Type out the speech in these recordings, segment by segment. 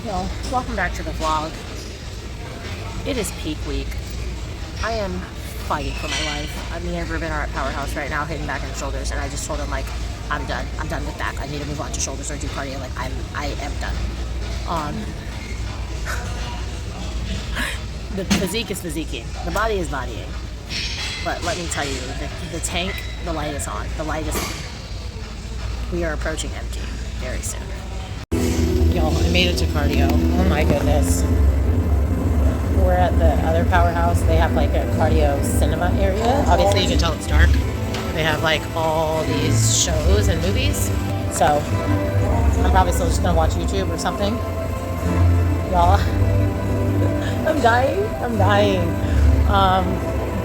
Well, welcome back to the vlog. It is peak week. I am fighting for my life. Me and Ruben are at Powerhouse right now, hitting back and shoulders, and I just told him, like, I'm done. I'm done with back. I need to move on to shoulders or do cardio. Like, I am done. The physique is physiquing. The body is bodying. But let me tell you, the tank, the light is on. The light is on. We are approaching empty very soon. Y'all, I made it to cardio. Oh my goodness. We're at the other Powerhouse. They have like a cardio cinema area. Obviously you can tell it's dark. They have like all these shows and movies. So I'm probably still just gonna watch YouTube or something. Y'all, I'm dying.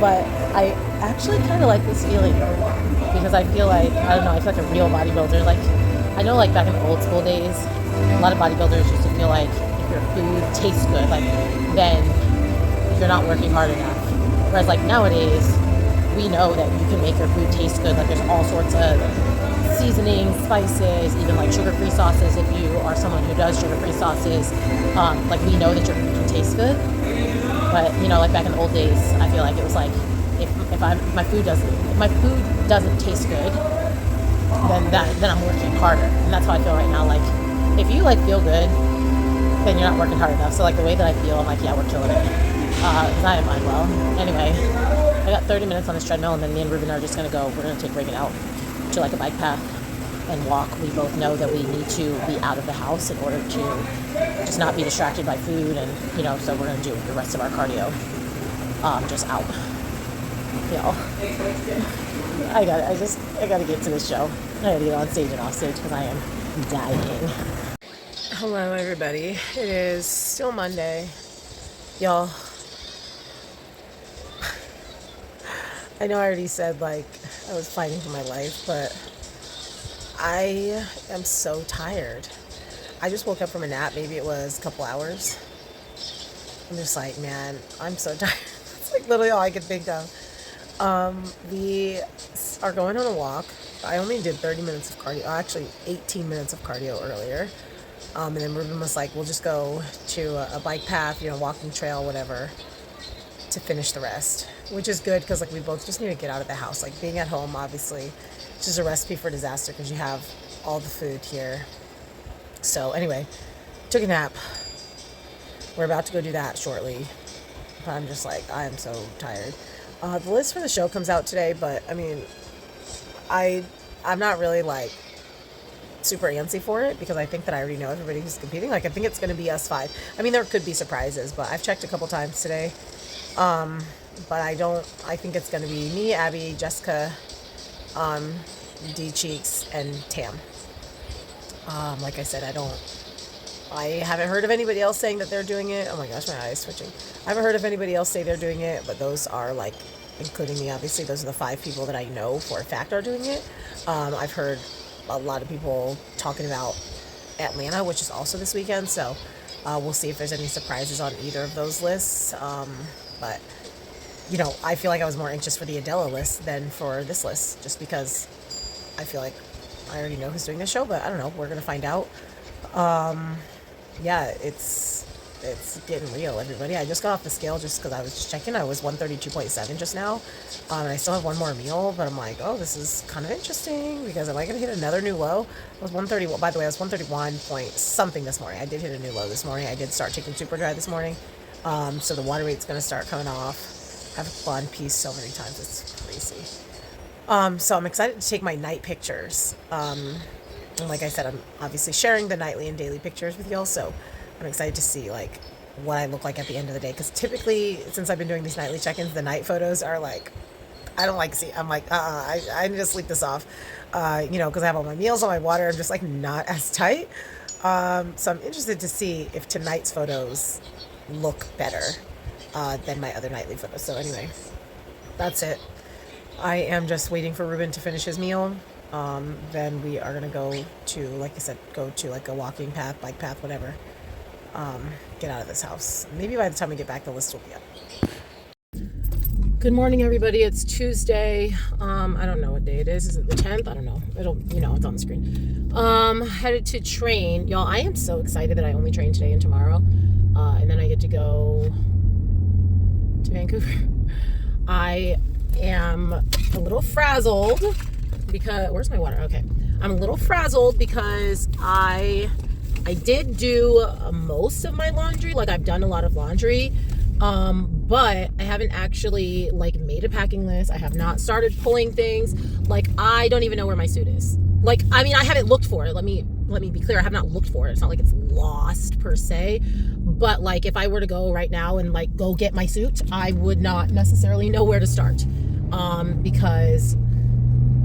But I actually kind of like this feeling because I feel like, I don't know, I feel like a real bodybuilder. Like, I know like back in the old school days, a lot of bodybuilders used to feel like if your food tastes good, like then you're not working hard enough. Whereas like nowadays, we know that you can make your food taste good. Like there's all sorts of seasonings, spices, even like sugar-free sauces. If you are someone who does sugar-free sauces, like we know that your food can taste good. But you know, like back in the old days, I feel like it was like if my food doesn't taste good, then I'm working harder, and that's how I feel right now. Like if you like feel good, then you're not working hard enough. So like the way that I feel, I'm like, yeah, we're killing it. Because I am unwell. Anyway, I got 30 minutes on this treadmill, and then me and Ruben are just gonna go. We're gonna take Reagan out to like a bike path and walk. We both know that we need to be out of the house in order to just not be distracted by food, and you know, so we're gonna do the rest of our cardio just out. Y'all, I gotta get to this show. I gotta get on stage and off stage because I am dying. Hello everybody. It is still Monday. Y'all, I know I already said like I was fighting for my life, but I am so tired. I just woke up from a nap. Maybe it was a couple hours. I'm just like, man, I'm so tired. It's like literally all I could think of. We are going on a walk. I only did 30 minutes of cardio. Actually, 18 minutes of cardio earlier. And then Ruben was like, we'll just go to a bike path, you know, walking trail, whatever, to finish the rest. Which is good because like we both just need to get out of the house. Like being at home, obviously, it's just a recipe for disaster because you have all the food here. So anyway, took a nap. We're about to go do that shortly. But I'm just like, I am so tired. The list for the show comes out today, but I mean, I'm not really like super antsy for it because I think that I already know everybody who's competing. Like I think it's going to be us five. I mean, there could be surprises, but I've checked a couple times today. But I think it's going to be me, Abby, Jessica, D Cheeks, and Tam. Like I said, I haven't heard of anybody else saying that they're doing it. Oh my gosh, my eye is switching. I haven't heard of anybody else say they're doing it, but those are like, including me, obviously, those are the 5 people that I know for a fact are doing it. I've heard a lot of people talking about Atlanta, which is also this weekend, so we'll see if there's any surprises on either of those lists. But, you know, I feel like I was more anxious for the Adela list than for this list, just because I feel like I already know who's doing this show, but I don't know. We're going to find out. Yeah, it's getting real, everybody. I just got off the scale just because I was just checking. I was 132.7 just now. And I still have one more meal, but I'm like, oh, this is kind of interesting because am I going to hit another new low? I was 130. By the way, I was 131 point something this morning. I did hit a new low this morning. I did start taking Super Dry this morning. So the water weight's going to start coming off. I've gone pee so many times. It's crazy. So I'm excited to take my night pictures. And like I said, I'm obviously sharing the nightly and daily pictures with y'all, so I'm excited to see like what I look like at the end of the day. Because typically, since I've been doing these nightly check-ins, the night photos are like, I don't like see. I'm like, I need to sleep this off. You know, because I have all my meals, all my water. I'm just like not as tight. So I'm interested to see if tonight's photos look better than my other nightly photos. So anyway, that's it. I am just waiting for Ruben to finish his meal. Then we are gonna go to, like I said, go to like a walking path, bike path, whatever. Get out of this house. Maybe by the time we get back, the list will be up. Good morning, everybody. It's Tuesday. I don't know what day it is. Is it the 10th? I don't know. It's on the screen. Headed to train. Y'all, I am so excited that I only train today and tomorrow. And then I get to go to Vancouver. I am a little frazzled because, where's my water? Okay. I'm a little frazzled because I did do most of my laundry. Like, I've done a lot of laundry. But I haven't actually made a packing list. I have not started pulling things. I don't even know where my suit is. I haven't looked for it. Let me be clear. I have not looked for it. It's not like it's lost per se. But if I were to go right now and go get my suit, I would not necessarily know where to start. Because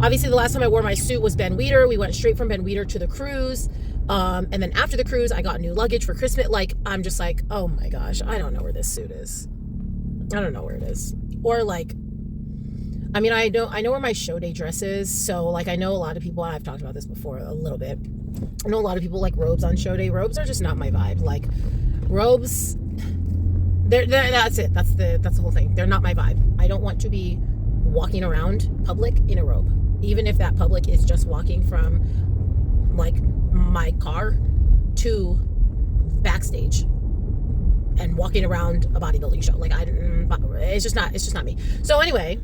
obviously the last time I wore my suit was Ben Weeder. We went straight from Ben Weeder to the cruise. And then after the cruise, I got new luggage for Christmas. I'm just oh my gosh, I don't know where this suit is. I don't know where it is. Or I know where my show day dress is. So I know a lot of people, and I've talked about this before a little bit. I know a lot of people like robes on show day. Robes are just not my vibe. Robes, that's it. That's the whole thing. They're not my vibe. I don't want to be walking around public in a robe. Even if that public is just walking from my car to backstage and walking around a bodybuilding show. It's just not me. So anyway,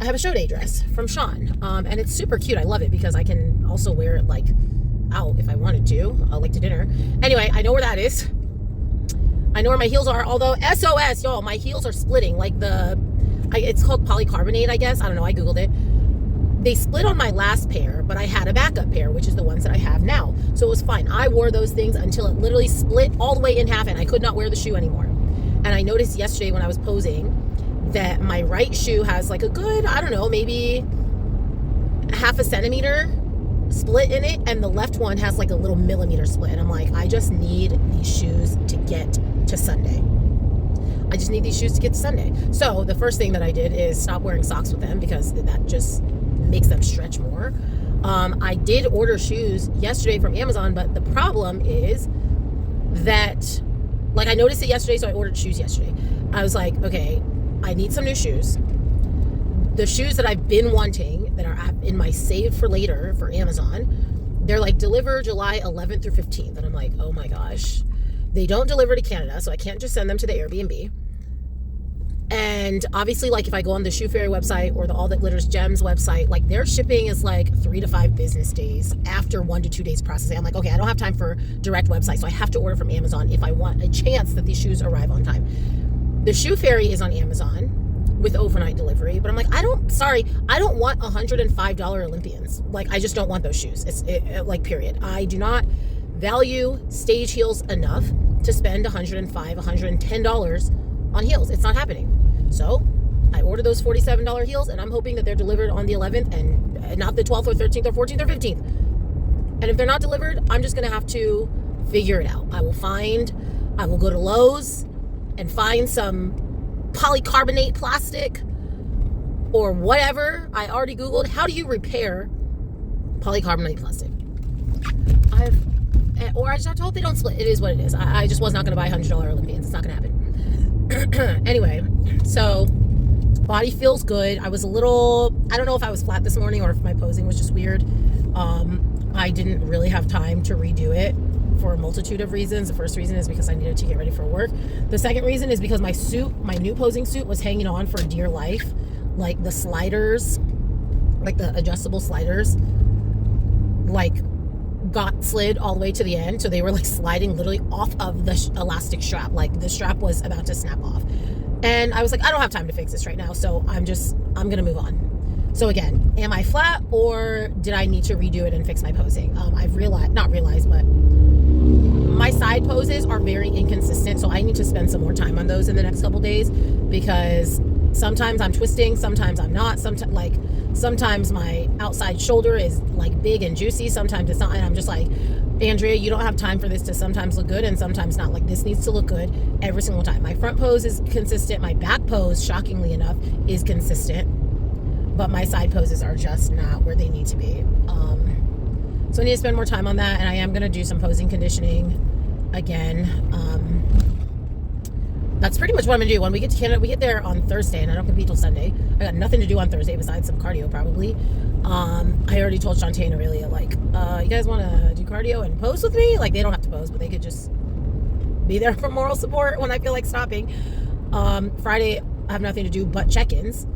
I have a show day dress from Sean, and it's super cute. I love it because I can also wear it out if I wanted to, to dinner. Anyway, I know where that is. I know where my heels are, although SOS, y'all, my heels are splitting. It's called polycarbonate, I guess. I don't know. I Googled it. They split on my last pair, but I had a backup pair, which is the ones that I have now. So it was fine. I wore those things until it literally split all the way in half and I could not wear the shoe anymore. And I noticed yesterday when I was posing that my right shoe has a good, I don't know, maybe half a centimeter split in it. And the left one has a little millimeter split. And I'm I just need these shoes to get to Sunday. I just need these shoes to get to Sunday. So the first thing that I did is stop wearing socks with them because that just makes them stretch more. I did order shoes yesterday from Amazon, but the problem is that I noticed it yesterday, so I ordered shoes yesterday. I was okay, I need some new shoes. The shoes that I've been wanting that are in my save for later for Amazon, they're deliver July 11th through 15th. And I'm oh my gosh. They don't deliver to Canada, so I can't just send them to the Airbnb. And obviously, if I go on the Shoe Fairy website or the All That Glitters Gems website, their shipping is 3 to 5 business days after 1 to 2 days processing. I'm okay, I don't have time for direct website, so I have to order from Amazon if I want a chance that these shoes arrive on time. The Shoe Fairy is on Amazon with overnight delivery, but I'm I don't want $105 Olympians. I just don't want those shoes. Period. I do not value stage heels enough to spend $105, $110 on heels. It's not happening. So I ordered those $47 heels, and I'm hoping that they're delivered on the 11th and not the 12th or 13th or 14th or 15th. And if they're not delivered, I'm just going to have to figure it out. I will go to Lowe's and find some polycarbonate plastic or whatever. I already Googled, how do you repair polycarbonate plastic? Or I just have to hope they don't split. It is what it is. I just was not going to buy $100 Olympians. It's not going to happen. Anyway, so body feels good. I was I don't know if I was flat this morning or if my posing was just weird. I didn't really have time to redo it for a multitude of reasons. The first reason is because I needed to get ready for work. The second reason is because my new posing suit was hanging on for dear life. The sliders, the adjustable sliders, got slid all the way to the end, so they were sliding literally off of the elastic strap. The strap was about to snap off, and I was I don't have time to fix this right now, so I'm gonna move on. So again, am I flat, or did I need to redo it and fix my posing? I've not realized, but my side poses are very inconsistent, so I need to spend some more time on those in the next couple days, because sometimes I'm twisting, sometimes I'm not. Sometimes my outside shoulder is big and juicy, sometimes it's not, and I'm just Andrea, you don't have time for this to sometimes look good and sometimes not. This needs to look good every single time. My front pose is consistent, my back pose, shockingly enough, is consistent, but my side poses are just not where they need to be. So I need to spend more time on that, and I am going to do some posing conditioning again. that's pretty much what I'm gonna do. When we get to Canada, we get there on Thursday, and I don't compete till Sunday. I got nothing to do on Thursday besides some cardio, probably. I already told Shantae and Aurelia, like, you guys want to do cardio and pose with me? Like, they don't have to pose, but they could just be there for moral support when I feel like stopping. Friday, I have nothing to do but check-ins,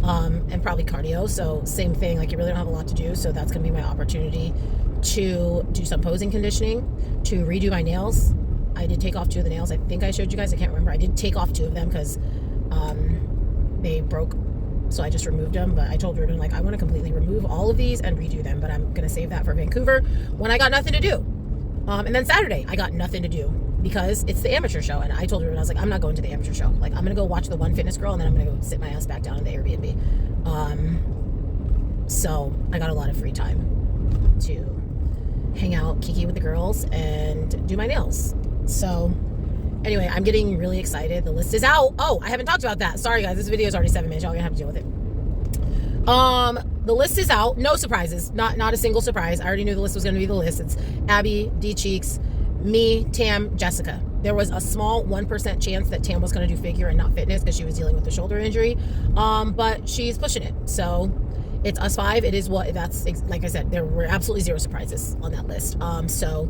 and probably cardio. So same thing, like, you really don't have a lot to do. So that's gonna be my opportunity to do some posing conditioning, to redo my nails. I did take off 2 of the nails. I think I showed you guys. I can't remember. I did take off 2 of them because they broke, so I just removed them. But I told Ruben, like, I want to completely remove all of these and redo them, but I'm gonna save that for Vancouver when I got nothing to do. And then Saturday I got nothing to do because it's the amateur show, and I told Ruben, I was like, I'm not going to the amateur show. Like, I'm gonna go watch the One Fitness Girl, and then I'm gonna go sit my ass back down in the Airbnb. So I got a lot of free time to hang out, kiki with the girls, and do my nails. So anyway, I'm getting really excited. The list is out. Oh, I haven't talked about that. Sorry guys, this video is already 7 minutes. Y'all gonna have to deal with it. The list is out. No surprises. Not a single surprise. I already knew the list was gonna be the list. It's Abby, D Cheeks, me, Tam, Jessica. There was a small 1% chance that Tam was gonna do figure and not fitness because she was dealing with a shoulder injury. But she's pushing it. So it's us 5. It is what that's, like I said, there were absolutely 0 surprises on that list. So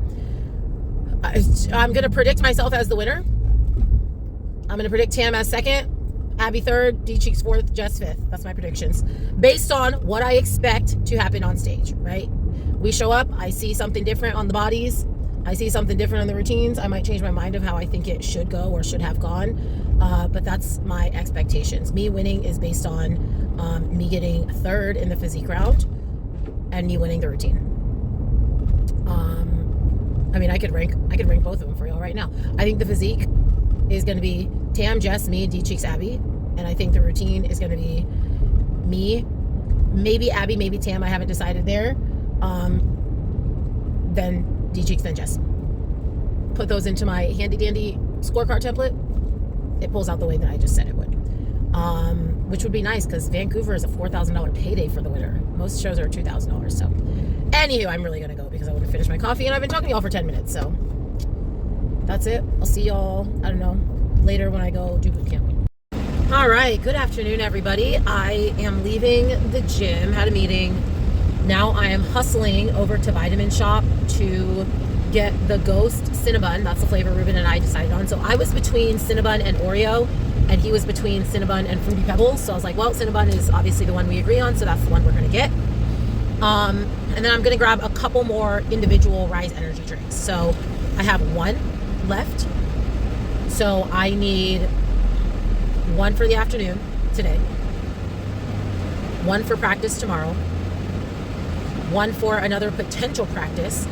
I'm going to predict myself as the winner. I'm going to predict Tam as 2nd, Abby 3rd, D Cheeks 4th, Jess 5th. That's my predictions. Based on what I expect to happen on stage, right? We show up, I see something different on the bodies. I see something different on the routines. I might change my mind of how I think it should go or should have gone. But that's my expectations. Me winning is based on me getting 3rd in the physique round and me winning the routine. I mean, I could rank both of them for y'all right now. I think the physique is going to be Tam, Jess, me, D Cheeks, Abby, and I think the routine is going to be me, maybe Abby, maybe Tam. I haven't decided there. Then D Cheeks, then Jess. Put those into my handy dandy scorecard template. It pulls out the way that I just said it would, which would be nice because Vancouver is a $4,000 payday for the winner. Most shows are $2,000. So anywho, I'm really gonna go because I want to finish my coffee, and I've been talking to y'all for 10 minutes. So that's it. I'll see y'all, I don't know, later when I go do boot camp. All right, good afternoon, everybody. I am leaving the gym, had a meeting. Now I am hustling over to Vitamin Shop to get the Ghost Cinnabon. That's the flavor Ruben and I decided on. So I was between Cinnabon and Oreo, and he was between Cinnabon and Fruity Pebbles. So I was like, well, Cinnabon is obviously the one we agree on, so that's the one we're gonna get. And then I'm gonna grab a couple more individual Rise energy drinks. So I have 1 left. So I need 1 for the afternoon today, 1 for practice tomorrow, 1 for another potential practice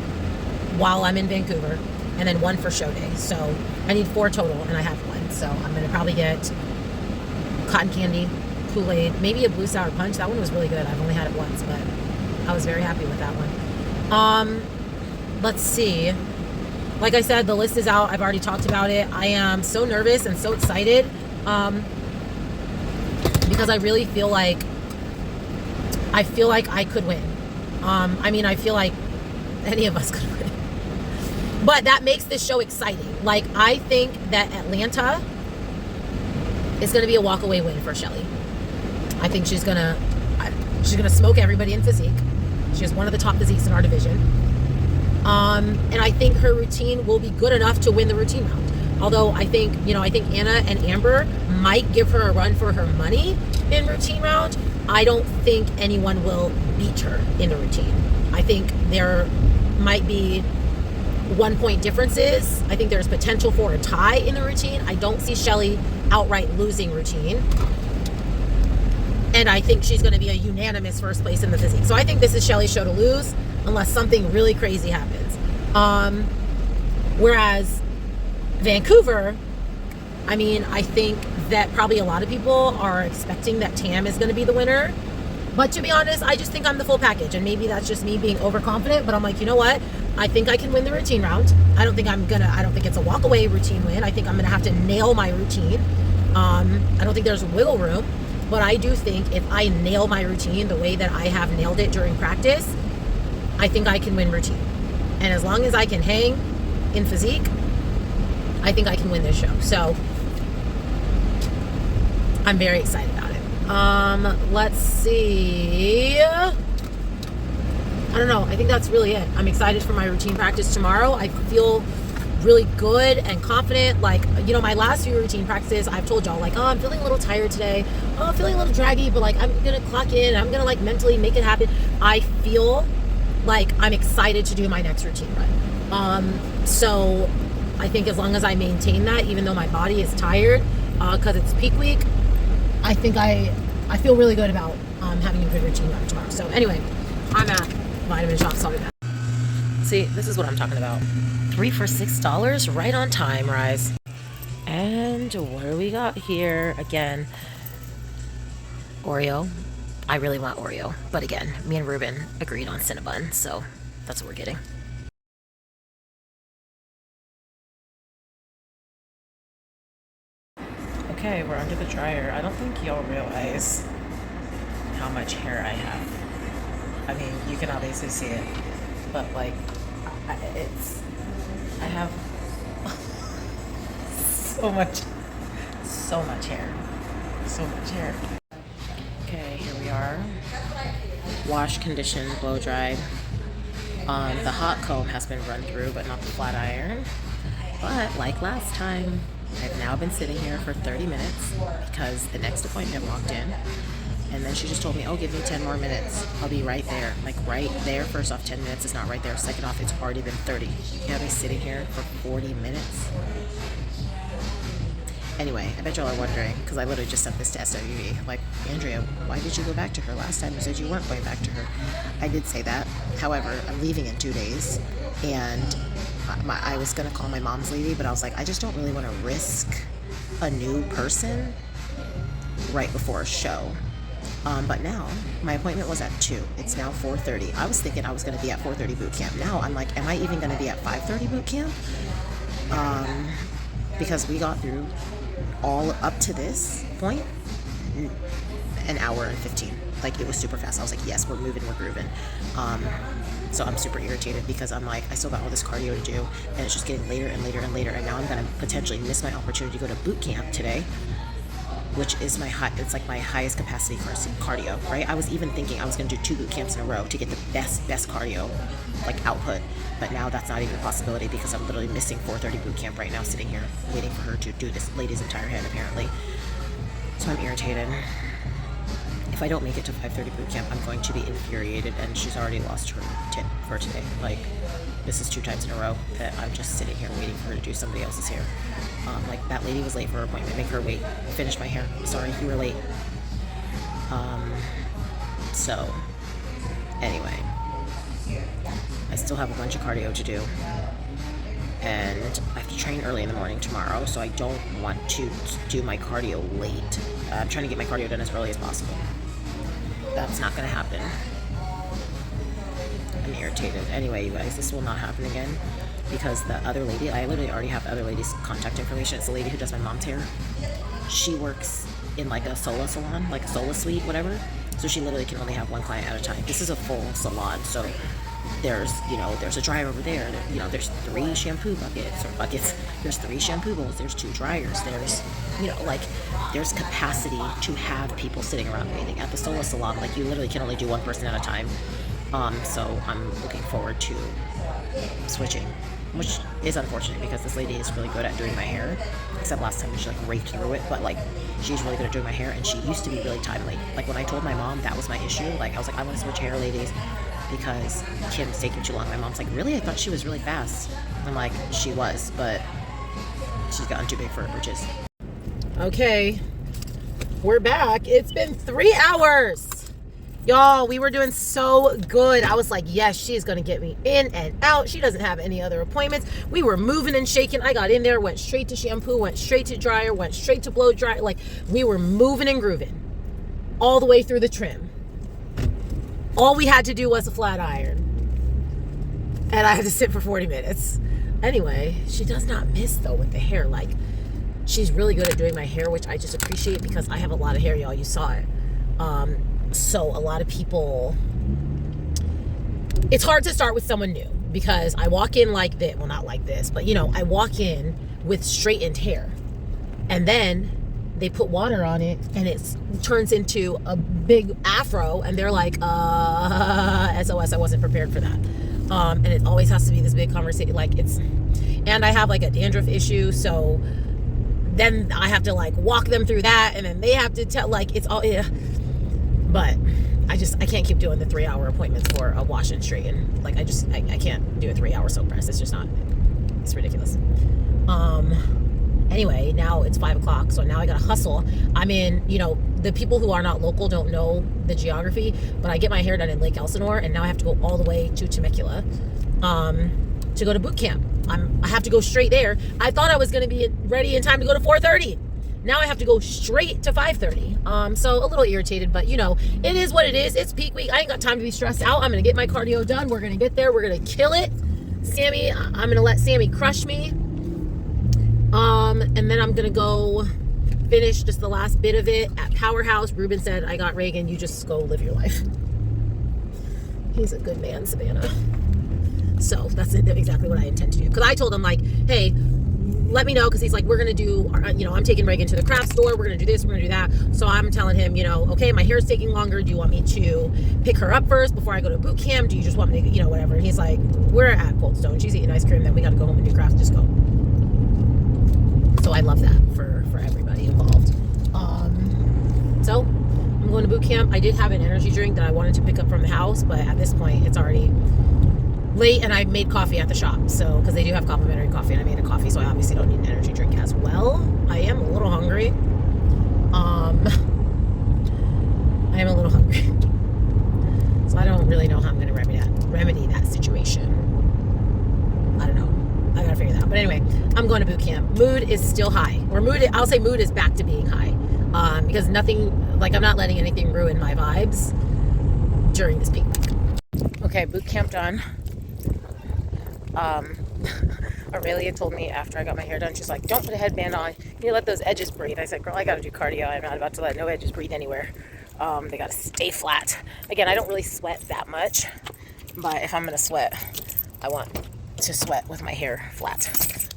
while I'm in Vancouver, and then 1 for show day. So I need 4 total, and I have 1. So I'm gonna probably get cotton candy, Kool-Aid, maybe a blue sour punch. That one was really good. I've only had it once, but I was very happy with that one. Let's see. Like I said, the list is out. I've already talked about it. I am so nervous and so excited because I really feel like I could win. I mean, I feel like any of us could win. But that makes this show exciting. Like, I think that Atlanta is going to be a walk-away win for Shelly. I think she's gonna smoke everybody in physique. She has one of the top physiques in our division. And I think her routine will be good enough to win the routine round. Although I think Anna and Amber might give her a run for her money in routine round. I don't think anyone will beat her in the routine. I think there might be 1-point differences. I think there's potential for a tie in the routine. I don't see Shelly outright losing routine. And I think she's going to be a unanimous first place in the physique. So I think this is Shelly's show to lose unless something really crazy happens. Whereas Vancouver, I mean, I think that probably a lot of people are expecting that Tam is going to be the winner. But to be honest, I just think I'm the full package. And maybe that's just me being overconfident. But I'm like, you know what? I think I can win the routine round. I don't think it's a walk-away routine win. I think I'm going to have to nail my routine. I don't think there's wiggle room. But I do think if I nail my routine the way that I have nailed it during practice, I think I can win routine. And as long as I can hang in physique, I think I can win this show. So I'm very excited about it. Let's see. I don't know. I think that's really it. I'm excited for my routine practice tomorrow. I feel really good and confident. Like, you know, my last few routine practices, I've told y'all, like, oh, I'm feeling a little tired today. Oh, I'm feeling a little draggy, but like, I'm gonna clock in. I'm gonna like mentally make it happen. I feel like I'm excited to do my next routine run. So I think as long as I maintain that, even though my body is tired, because it's peak week, I think I feel really good about having a good routine run tomorrow. So anyway, I'm at Vitamin Shop, so I'll be back. See, this is what I'm talking about. 3 for $6, right on time, Rise. And what do we got here? Again, Oreo. I really want Oreo, but again, me and Ruben agreed on Cinnabon, so that's what we're getting. Okay, we're under the dryer. I don't think y'all realize how much hair I have. I mean, you can obviously see it, but like, I have so much hair. So much hair. Okay, here we are. Wash, condition, blow dried. The hot comb has been run through, but not the flat iron. But like last time, I've now been sitting here for 30 minutes because the next appointment walked in. And then she just told me, oh, give me 10 more minutes. I'll be right there. Like right there. First off, 10 minutes is not right there. Second off, it's already been 30. You have me sitting here for 40 minutes. Anyway, I bet y'all are wondering, because I literally just sent this to SWV. Like, Andrea, why did you go back to her? Last time you said you weren't going back to her. I did say that. However, I'm leaving in 2 days. And I was going to call my mom's lady, but I was like, I just don't really want to risk a new person right before a show. But now, my appointment was at 2. It's now 4:30. I was thinking I was going to be at 4:30 boot camp. Now, I'm like, am I even going to be at 5:30 boot camp? Because we got through all up to this point, an hour and 15. Like, it was super fast. I was like, yes, we're moving, we're grooving. So I'm super irritated because I'm like, I still got all this cardio to do, and it's just getting later and later and later, and now I'm going to potentially miss my opportunity to go to boot camp today, which is it's like my highest capacity cardio, right? I was even thinking I was going to do 2 boot camps in a row to get the best cardio, like, output. But now that's not even a possibility because I'm literally missing 4:30 boot camp right now, sitting here waiting for her to do this lady's entire head, apparently. So I'm irritated. If I don't make it to 5:30 boot camp, I'm going to be infuriated, and she's already lost her tip for today. Like, this is 2 times in a row that I'm just sitting here waiting for her to do somebody else's hair. Like, that lady was late for her appointment. Make her wait. Finish my hair. Sorry, you were late. So, anyway. I still have a bunch of cardio to do. And I have to train early in the morning tomorrow, so I don't want to do my cardio late. I'm trying to get my cardio done as early as possible. That's not going to happen. I'm irritated. Anyway, you guys, this will not happen again. Because the other lady, I literally already have the other lady's contact information. It's the lady who does my mom's hair. She works in like a solo salon, like a solo suite, whatever. So she literally can only have 1 client at a time. This is a full salon, so there's a dryer over there. There's 3 shampoo buckets. There's 3 shampoo bowls. There's 2 dryers. There's, there's capacity to have people sitting around waiting. At the solo salon, like, you literally can only do 1 person at a time. So I'm looking forward to switching, which is unfortunate because this lady is really good at doing my hair, except last time she like raked through it, but like, she's really good at doing my hair, and she used to be really timely. Like, when I told my mom that was my issue, like, I was like, I want to switch hair ladies because Kim's taking too long. My mom's like, really? I thought she was really fast. I'm like, she was, but she's gotten too big for her britches. Okay, we're back. It's been 3 hours. Y'all, we were doing so good. I was like, yes, she's going to get me in and out. She doesn't have any other appointments. We were moving and shaking. I got in there, went straight to shampoo, went straight to dryer, went straight to blow dry. Like, we were moving and grooving all the way through the trim. All we had to do was a flat iron. And I had to sit for 40 minutes. Anyway, she does not miss, though, with the hair. Like, she's really good at doing my hair, which I just appreciate because I have a lot of hair, y'all. You saw it. So a lot of people, it's hard to start with someone new because I walk in like this, well, not like this, but I walk in with straightened hair, and then they put water on it and it turns into a big afro, and they're like, SOS, I wasn't prepared for that. And it always has to be this big conversation, like and I have like a dandruff issue, so then I have to like walk them through that, and then they have to tell, like, it's all, yeah. But I can't keep doing the 3-hour appointments for a wash and straighten. Like, I can't do a 3-hour soap press. It's just not, it's ridiculous. Anyway, now it's 5 o'clock, so now I gotta hustle. I'm in, the people who are not local don't know the geography, but I get my hair done in Lake Elsinore, and now I have to go all the way to Temecula to go to boot camp. I have to go straight there. I thought I was gonna be ready in time to go to 4:30. Now I have to go straight to 5:30. So a little irritated, but it is what it is. It's peak week. I ain't got time to be stressed out. I'm gonna get my cardio done. We're gonna get there. We're gonna kill it. Sammy, I'm gonna let Sammy crush me. And then I'm gonna go finish just the last bit of it at Powerhouse. Ruben said, I got Reagan, you just go live your life. He's a good man, Savannah. So that's exactly what I intend to do. Because I told him, like, hey, let me know, because he's like, we're gonna do, I'm taking Reagan to the craft store, we're gonna do this, we're gonna do that. So I'm telling him, okay, my hair's taking longer, do you want me to pick her up first before I go to boot camp? Do you just want me to, whatever? And he's like, we're at Cold Stone, she's eating ice cream, then we gotta go home and do craft, just go. So I love that for everybody involved. So I'm going to boot camp. I did have an energy drink that I wanted to pick up from the house, but at this point it's already late, and I made coffee at the shop. So, because they do have complimentary coffee, and I made a coffee, so I obviously don't need an energy drink as well. I am a little hungry. So I don't really know how I'm going to remedy that situation. I don't know. I gotta figure that out. But anyway, I'm going to boot camp. Mood is still high. I'll say mood is back to being high. Because I'm not letting anything ruin my vibes during this peak week. Okay, boot camp done. Aurelia told me after I got my hair done, she's like, don't put a headband on. You need to let those edges breathe. I said, girl, I gotta do cardio. I'm not about to let no edges breathe anywhere. They gotta stay flat. Again, I don't really sweat that much, but if I'm gonna sweat, I want to sweat with my hair flat.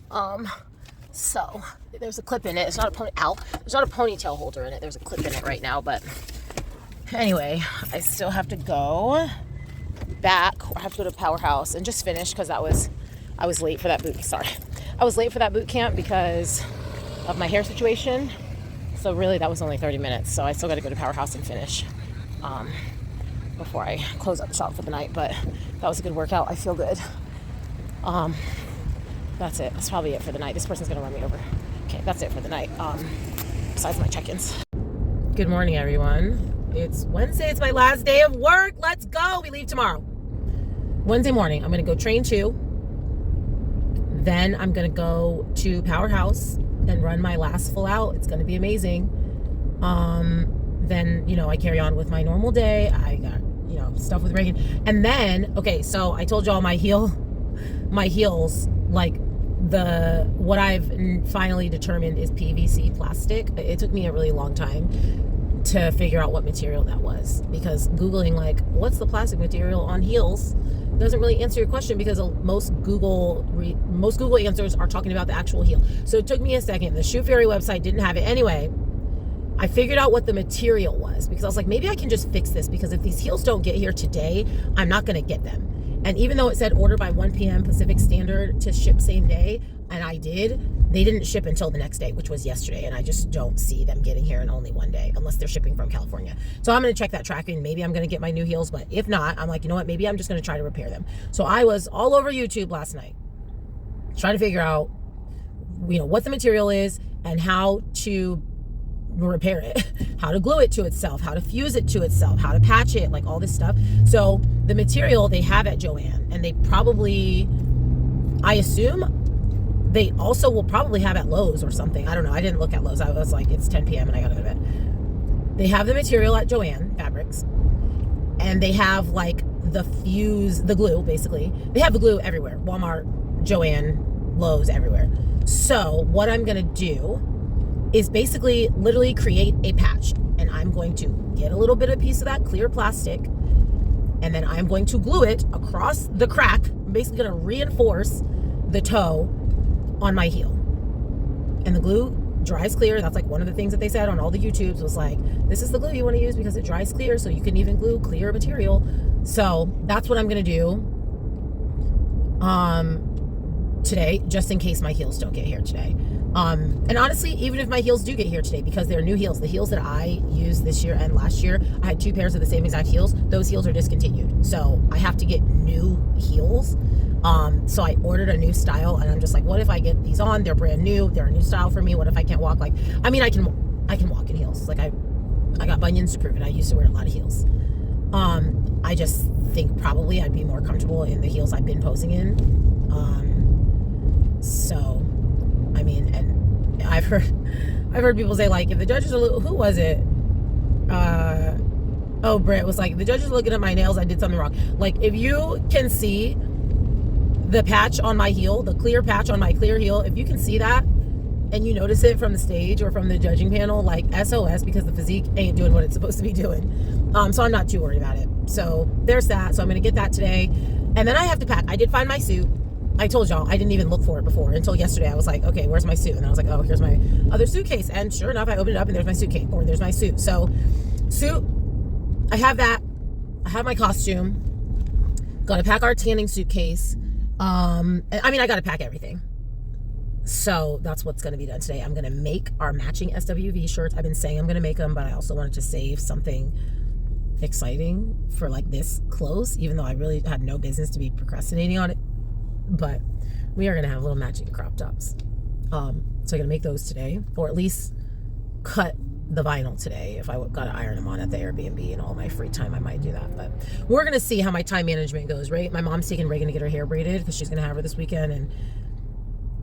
So there's a clip in it. It's not a there's not a ponytail holder in it. There's a clip in it right now, but anyway, I still have to go back. I have to go to Powerhouse and just finish, because I was late for that I was late for that boot camp because of my hair situation. So really that was only 30 minutes. So I still got to go to Powerhouse and finish before I close up the shop for the night. But that was a good workout. I feel good. That's it. That's probably it for the night. This person's gonna run me over. Okay, that's it for the night. Besides my check-ins. Good morning, everyone. It's Wednesday. It's my last day of work. Let's go. We leave tomorrow. Wednesday morning, I'm gonna go train 2. Then I'm gonna go to Powerhouse and run my last full out. It's gonna be amazing. Then I carry on with my normal day. I got stuff with Reagan, and then so I told y'all my heels, like what I've finally determined is PVC plastic. It took me a really long time to figure out what material that was, because Googling like what's the plastic material on heels doesn't really answer your question, because most Google answers are talking about the actual heel. So it took me a second. The Shoe Fairy website didn't have it. Anyway, I figured out what the material was, because I was like, maybe I can just fix this, because if these heels don't get here today, I'm not going to get them. And even though it said order by 1 p.m. Pacific Standard to ship same day, and I did, they didn't ship until the next day, which was yesterday. And I just don't see them getting here in only one day, unless they're shipping from California. So I'm going to check that tracking. Maybe I'm going to get my new heels, but if not, I'm like, you know what? Maybe I'm just going to try to repair them. So I was all over YouTube last night trying to figure out, what the material is and how to repair it, how to glue it to itself, how to fuse it to itself, how to patch it, like all this stuff. So the material they have at Joann, and they probably, I assume they also will probably have at Lowe's or something. I don't know. I didn't look at Lowe's. I was like, it's 10 p.m. and I gotta go to bed. They have the material at Joann Fabrics, and they have like the glue, basically. They have the glue everywhere. Walmart, Joann, Lowe's, everywhere. So what I'm gonna do is basically literally create a patch, and I'm going to get a little bit of piece of that clear plastic, and then I'm going to glue it across the crack. I'm basically going to reinforce the toe on my heel, and the glue dries clear. That's like one of the things that they said on all the YouTubes was like, this is the glue you want to use because it dries clear, so you can even glue clear material. So that's what I'm going to do today, just in case my heels don't get here today. And honestly, even if my heels do get here today, because they're new heels, the heels that I used this year and last year, I had 2 pairs of the same exact heels. Those heels are discontinued. So I have to get new heels. So I ordered a new style, and I'm just like, what if I get these on? They're brand new. They're a new style for me. What if I can't walk? Like, I mean, I can walk in heels. Like I got bunions to prove it. I used to wear a lot of heels. I just think probably I'd be more comfortable in the heels I've been posing in. So, I mean, and I've heard people say, like, if the judges are, who was it? Oh, Britt was like, the judges are looking at my nails, I did something wrong. Like, if you can see the patch on my heel, the clear patch on my clear heel, if you can see that and you notice it from the stage or from the judging panel, like, SOS, because the physique ain't doing what it's supposed to be doing. So I'm not too worried about it. So there's that. So I'm going to get that today. And then I have to pack. I did find my suit. I told y'all I didn't even look for it before until yesterday. I was like, okay, where's my suit? And I was like, oh, here's my other suitcase. And sure enough, I opened it up and there's my suitcase, or there's my suit. So suit, I have that. I have my costume. Got to pack our tanning suitcase. I mean, I got to pack everything. So that's what's going to be done today. I'm going to make our matching SWV shirts. I've been saying I'm going to make them, but I also wanted to save something exciting for like this close, even though I really had no business to be procrastinating on it. But we are going to have little matching crop tops. So I'm going to make those today, or at least cut the vinyl today. If I got to iron them on at the Airbnb and all my free time, I might do that. But we're going to see how my time management goes, right? My mom's taking Reagan to get her hair braided because she's going to have her this weekend, and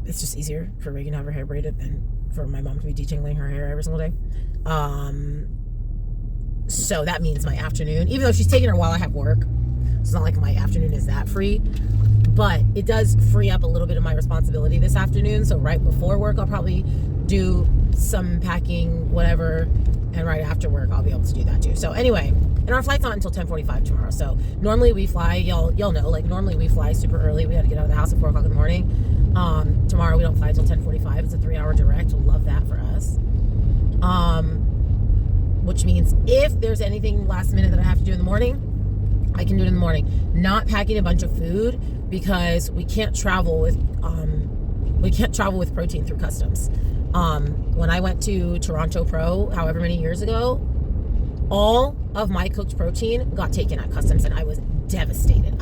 it's just easier for Reagan to have her hair braided than for my mom to be detangling her hair every single day. So that means my afternoon, even though she's taking her while I have work, it's not like my afternoon is that free, but it does free up a little bit of my responsibility this afternoon. So right before work, I'll probably do some packing, whatever, and right after work, I'll be able to do that too. So anyway, and our flight's not until 10:45 tomorrow. So normally we fly, y'all know, like normally we fly super early. We got to get out of the house at 4 o'clock in the morning. Tomorrow we don't fly until 10:45. It's a 3-hour direct. Love that for us. Which means if there's anything last minute that I have to do in the morning, I can do it in the morning. Not packing a bunch of food because we can't travel with protein through customs. When I went to Toronto Pro, however many years ago, all of my cooked protein got taken at customs, and I was devastated.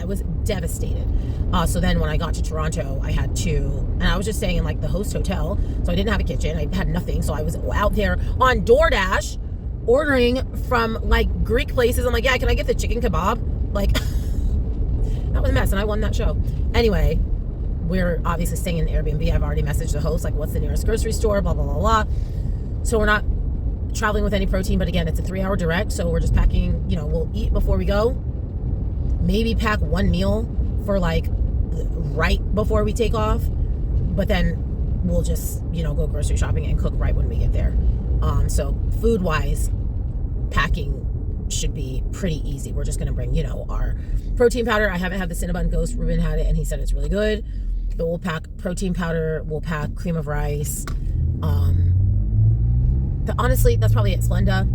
So then when I got to Toronto, I had to, and I was just staying in like the host hotel, so I didn't have a kitchen. I had nothing, so I was out there on DoorDash ordering from like Greek places. I'm like, yeah, can I get the chicken kebab? Like, that was a mess, and I won that show. Anyway, we're obviously staying in the Airbnb. I've already messaged the host, like, what's the nearest grocery store, blah, blah, blah, blah. So we're not traveling with any protein, but again, it's a 3-hour direct, so we're just packing, we'll eat before we go. Maybe pack one meal for, like, right before we take off, but then we'll just, go grocery shopping and cook right when we get there. So food-wise, packing should be pretty easy. We're just going to bring, our protein powder. I haven't had the Cinnabon Ghost. Ruben had it, and he said it's really good. But we'll pack protein powder. We'll pack cream of rice. Honestly, that's probably it. Splenda.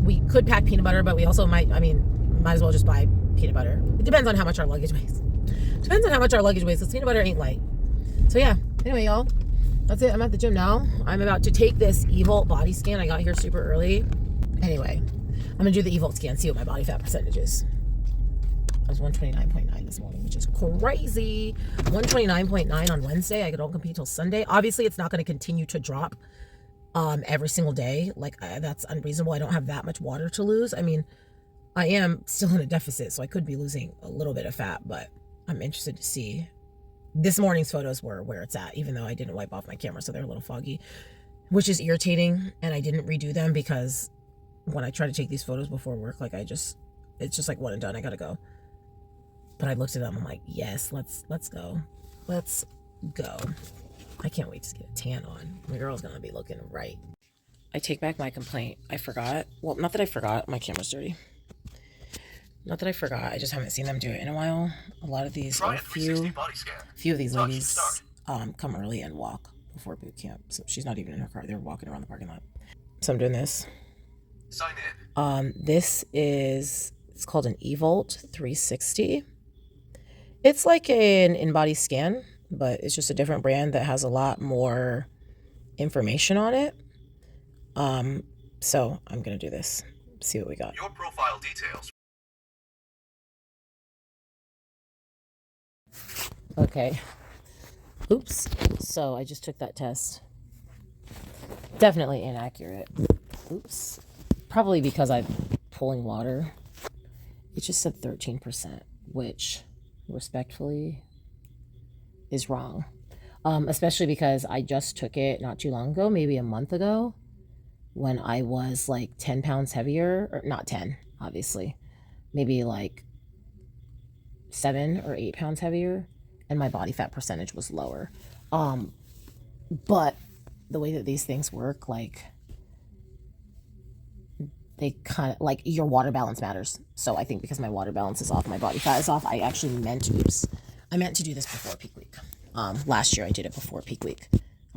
We could pack peanut butter, but we also might as well just buy peanut butter. It depends on how much our luggage weighs. Because peanut butter ain't light. So yeah, anyway, y'all, that's it. I'm at the gym now. I'm about to take this Evolt body scan. I got here super early. Anyway, I'm going to do the Evolt scan, see what my body fat percentage is. I was 129.9 this morning, which is crazy. 129.9 on Wednesday. I don't compete till Sunday. Obviously, it's not going to continue to drop every single day. Like, that's unreasonable. I don't have that much water to lose. I mean, I am still in a deficit, so I could be losing a little bit of fat, but I'm interested to see. This morning's photos were where it's at, even though I didn't wipe off my camera, so they're a little foggy, which is irritating, and I didn't redo them because when I try to take these photos before work, like it's just like one and done. I gotta go. But I looked at them. I'm like, yes, let's go. Let's go. I can't wait to get a tan on. My girl's gonna be looking right. I take back my complaint. I forgot. Well, not that I forgot. My camera's dirty. Not that I forgot. I just haven't seen them do it in a while. A lot of these, few of these ladies come early and walk before boot camp. So she's not even in her car. They're walking around the parking lot. So I'm doing this. Sign in. This is, it's called an eVolt 360. It's like an in-body scan, but it's just a different brand that has a lot more information on it. So I'm gonna do this. See what we got. Your profile details. Okay. Oops. So I just took that test. Definitely inaccurate. Oops. Probably because I'm pulling water. It just said 13%, which respectfully is wrong. Especially because I just took it not too long ago, maybe a month ago, when I was like 10 pounds heavier, or not 10, obviously, maybe like 7 or 8 pounds heavier, and my body fat percentage was lower. But the way that these things work, like, they kind of, like, your water balance matters. So I think because my water balance is off, my body fat is off, I actually meant to do this before peak week. Last year I did it before peak week.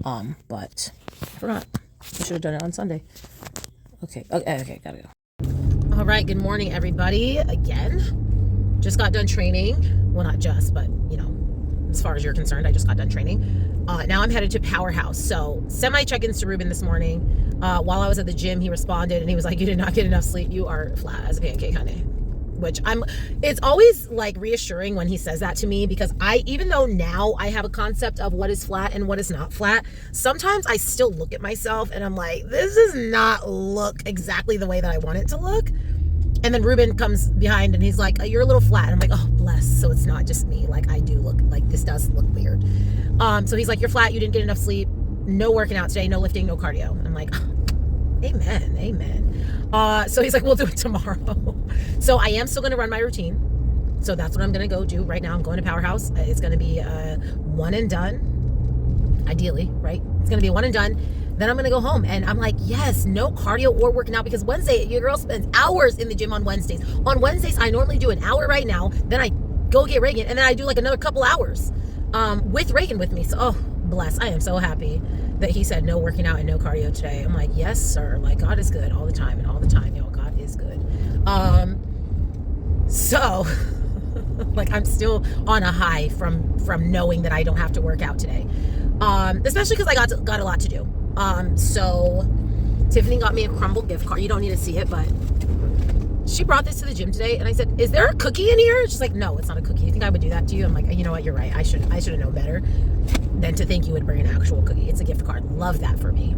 But I forgot. I should have done it on Sunday. Okay, gotta go. All right, good morning, everybody. Again, just got done training. Well, not just, but, you know, as far as you're concerned, I just got done training. Now I'm headed to Powerhouse. So semi check-ins to Ruben this morning. While I was at the gym, he responded and he was like, "You did not get enough sleep. You are flat as a pancake, honey." Which it's always like reassuring when he says that to me, because even though now I have a concept of what is flat and what is not flat, sometimes I still look at myself and I'm like, this does not look exactly the way that I want it to look. And then Ruben comes behind and he's like, "You're a little flat." And I'm like, "Oh, bless." So it's not just me. Like, I do look like this does look weird. So he's like, "You're flat. You didn't get enough sleep. No working out today. No lifting, no cardio." And I'm like, amen. So he's like, "We'll do it tomorrow." So I am still going to run my routine. So that's what I'm going to go do right now. I'm going to Powerhouse. It's going to be one and done. Ideally, right? It's going to be a one and done. Then I'm going to go home. And I'm like, yes, no cardio or working out, because Wednesday, your girl spends hours in the gym on Wednesdays. On Wednesdays, I normally do an hour right now. Then I go get Reagan. And then I do like another couple hours with Reagan with me. So, oh, bless. I am so happy that he said no working out and no cardio today. I'm like, yes, sir. Like, God is good all the time. And all the time, y'all, God is good. So, like, I'm still on a high from knowing that I don't have to work out today. Especially because I got a lot to do. So Tiffany got me a Crumble gift card. You don't need to see it, but she brought this to the gym today, and I said, "Is there a cookie in here?" She's like, "No, it's not a cookie. You think I would do that to you?" I'm like, "You know what? You're right. I should have known better than to think you would bring an actual cookie. It's a gift card. Love that for me."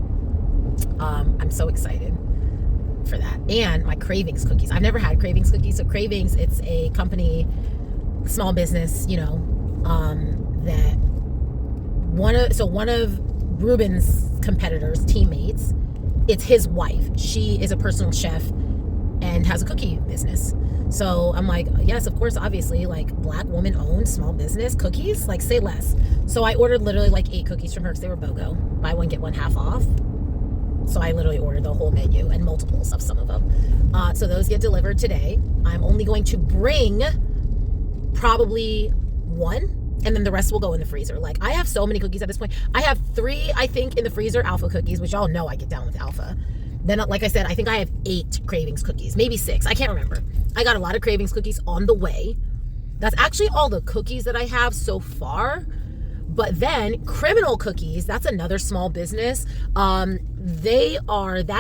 I'm so excited for that. And my Cravings cookies. I've never had Cravings cookies. So Cravings, it's a company, small business, you know, that one of Ruben's competitors, teammates, it's his wife. She is a personal chef and has a cookie business. So I'm like, yes, of course, obviously, like, Black woman owned small business, cookies, like, say less. So I ordered literally like 8 cookies from her because they were BOGO. Buy one, get one half off. So I literally ordered the whole menu and multiples of some of them. So those get delivered today. I'm only going to bring probably one, and then the rest will go in the freezer. Like, I have so many cookies at this point. I have 3, I think, in the freezer, Alpha cookies, which y'all know I get down with Alpha. Then, like I said, I think I have 8 Cravings cookies, maybe 6. I can't remember. I got a lot of Cravings cookies on the way. That's actually all the cookies that I have so far. But then Criminal Cookies, that's another small business. That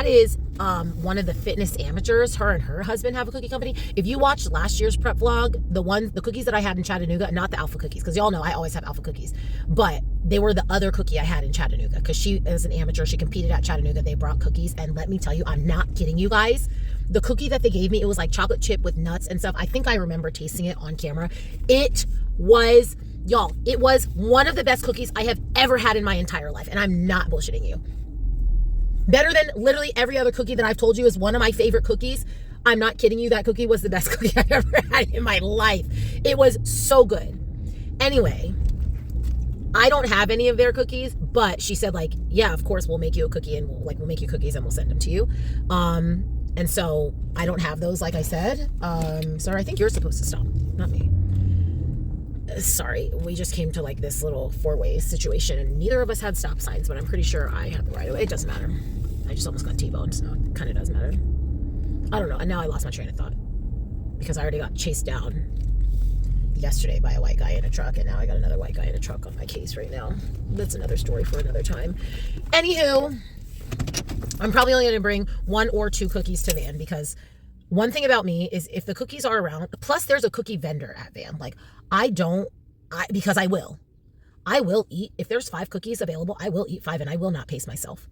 is one of the fitness amateurs. Her and her husband have a cookie company. If you watched last year's prep vlog, the cookies that I had in Chattanooga, not the Alpha cookies, because y'all know I always have Alpha cookies, but they were the other cookie I had in Chattanooga, because she is an amateur. She competed at Chattanooga. They brought cookies, and let me tell you, I'm not kidding you guys. The cookie that they gave me, it was like chocolate chip with nuts and stuff. I think I remember tasting it on camera. It was, y'all, it was one of the best cookies I have ever had in my entire life, and I'm not bullshitting you. Better than literally every other cookie that I've told you is one of my favorite cookies. I'm not kidding you. That cookie was the best cookie I've ever had in my life. It was so good. Anyway, I don't have any of their cookies, but she said, like, yeah, of course we'll make you a cookie, and we'll make you cookies and we'll send them to you. And so I don't have those, like I said. Sir, I think you're supposed to stop, not me. sorry, we just came to like this little four-way situation and neither of us had stop signs, but I'm pretty sure I had the right of way. It doesn't matter. I just almost got T-boned, so it kind of does matter. I don't know. And now I lost my train of thought because I already got chased down yesterday by a white guy in a truck, and now I got another white guy in a truck on my case right now. That's another story for another time. Anywho, I'm probably only going to bring 1 or 2 cookies to Van because one thing about me is if the cookies are around, plus there's a cookie vendor at Van. Like because I will eat. If there's 5 cookies available, I will eat 5 and I will not pace myself.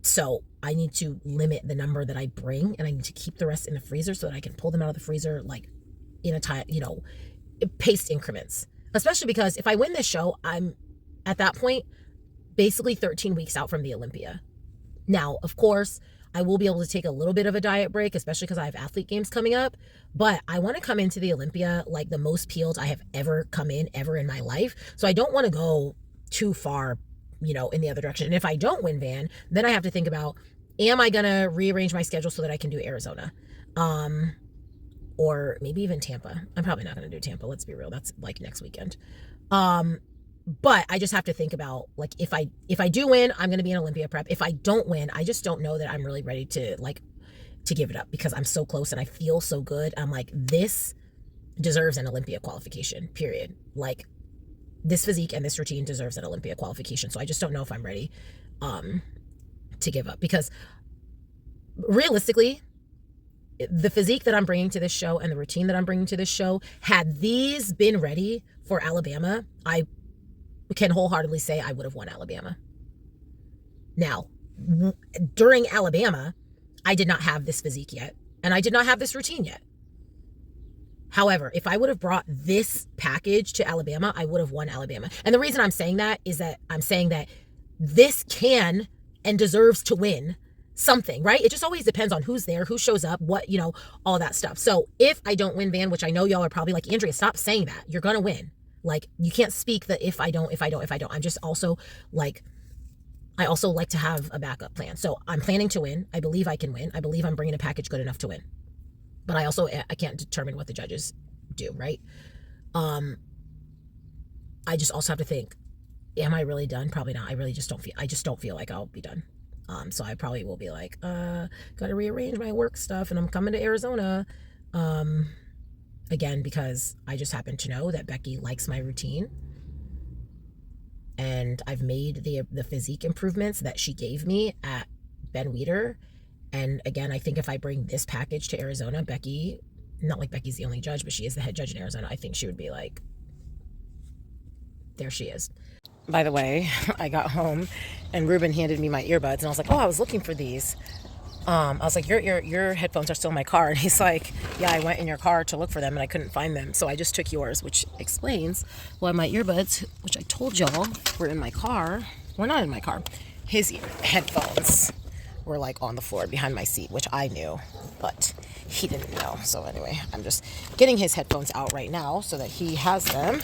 So I need to limit the number that I bring and I need to keep the rest in the freezer so that I can pull them out of the freezer like in a time, paced increments. Especially because if I win this show, I'm at that point basically 13 weeks out from the Olympia. Now, of course, I will be able to take a little bit of a diet break, especially because I have athlete games coming up. But I want to come into the Olympia like the most peeled I have ever come in ever in my life. So I don't want to go too far, in the other direction. And if I don't win Van, then I have to think about, am I going to rearrange my schedule so that I can do Arizona? Or maybe even Tampa. I'm probably not going to do Tampa. Let's be real. That's like next weekend. But I just have to think about like, if I do win, I'm going to be in Olympia prep. If I don't win, I just don't know that I'm really ready to give it up because I'm so close and I feel so good. I'm like, this deserves an Olympia qualification, period. Like this physique and this routine deserves an Olympia qualification. So I just don't know if I'm ready, to give up because realistically, the physique that I'm bringing to this show and the routine that I'm bringing to this show, had these been ready for Alabama, I can wholeheartedly say I would have won Alabama. Now, during Alabama, I did not have this physique yet, and I did not have this routine yet. However, if I would have brought this package to Alabama, I would have won Alabama. And the reason I'm saying that is that I'm saying that this can and deserves to win something, right? It just always depends on who's there, who shows up, what, all that stuff. So if I don't win Van, which I know y'all are probably like, Andrea, stop saying that. You're going to win. Like, you can't speak the if I don't. I'm just also like, I also like to have a backup plan. So I'm planning to win. I believe I can win. I believe I'm bringing a package good enough to win. But I can't determine what the judges do, right? I just also have to think, am I really done? Probably not. I just don't feel like I'll be done. So I probably will be like, gotta rearrange my work stuff and I'm coming to Arizona. Again, because I just happen to know that Becky likes my routine and I've made the physique improvements that she gave me at Ben Weider. And again, I think if I bring this package to Arizona, Becky, not like Becky's the only judge, but she is the head judge in Arizona. I think she would be like, there she is. By the way, I got home and Ruben handed me my earbuds and I was like, oh, I was looking for these. I was like, your headphones are still in my car. And he's like, yeah, I went in your car to look for them and I couldn't find them. So I just took yours, which explains why my earbuds, which I told y'all were in my car, were not in my car. His headphones were like on the floor behind my seat, which I knew, but he didn't know. So anyway, I'm just getting his headphones out right now so that he has them.